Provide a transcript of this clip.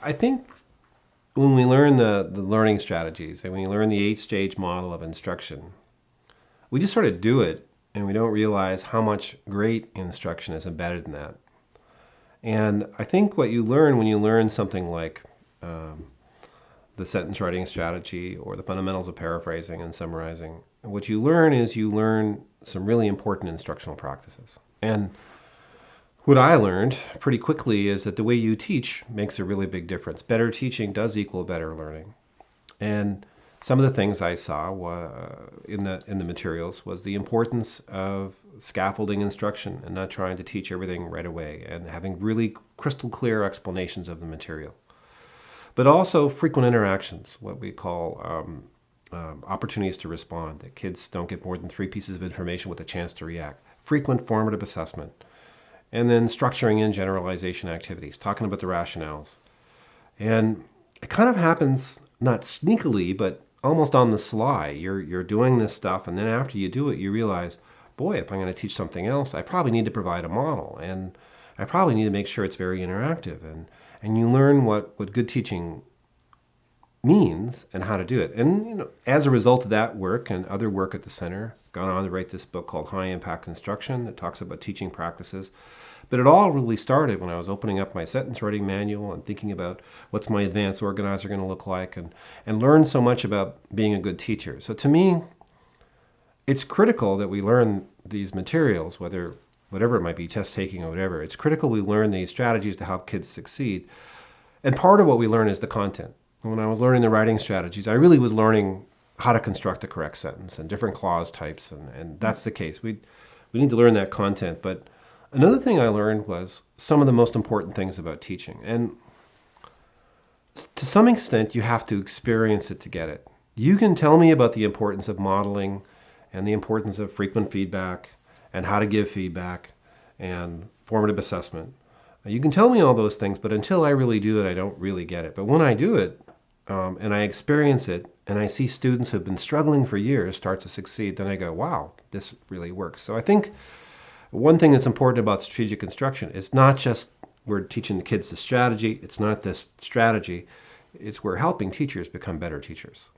I think when we learn the learning strategies and we learn the 8-stage model of instruction, we just sort of do it and we don't realize how much great instruction is embedded in that. And I think what you learn when you learn something like the sentence writing strategy or the fundamentals of paraphrasing and summarizing, what you learn is you learn some really important instructional practices. And what I learned pretty quickly is that the way you teach makes a really big difference. Better teaching does equal better learning. And some of the things I saw in the materials was the importance of scaffolding instruction and not trying to teach everything right away and having really crystal clear explanations of the material. But also frequent interactions, what we call opportunities to respond, that kids don't get more than 3 pieces of information with a chance to react. Frequent formative assessment. And then structuring in generalization activities, talking about the rationales. And it kind of happens not sneakily, but almost on the sly. You're doing this stuff, and then after you do it, you realize, boy, if I'm going to teach something else, I probably need to provide a model, and I probably need to make sure it's very interactive. And you learn what good teaching means and how to do it. And as a result of that work and other work at the center, gone on to write this book called High Impact Instruction that talks about teaching practices. But it all really started when I was opening up my sentence writing manual and thinking about what's my advanced organizer going to look like, and learned so much about being a good teacher. So to me, it's critical that we learn these materials, whatever it might be, test taking or whatever. It's critical we learn these strategies to help kids succeed. And part of what we learn is the content. When I was learning the writing strategies, I really was learning how to construct a correct sentence and different clause types, and that's the case. We need to learn that content. But another thing I learned was some of the most important things about teaching. And to some extent, you have to experience it to get it. You can tell me about the importance of modeling and the importance of frequent feedback and how to give feedback and formative assessment. You can tell me all those things, but until I really do it, I don't really get it. But when I do it, and I experience it, and I see students who've been struggling for years start to succeed, then I go, wow, this really works. So I think one thing that's important about strategic instruction is not just we're teaching the kids the strategy, it's not this strategy, it's we're helping teachers become better teachers.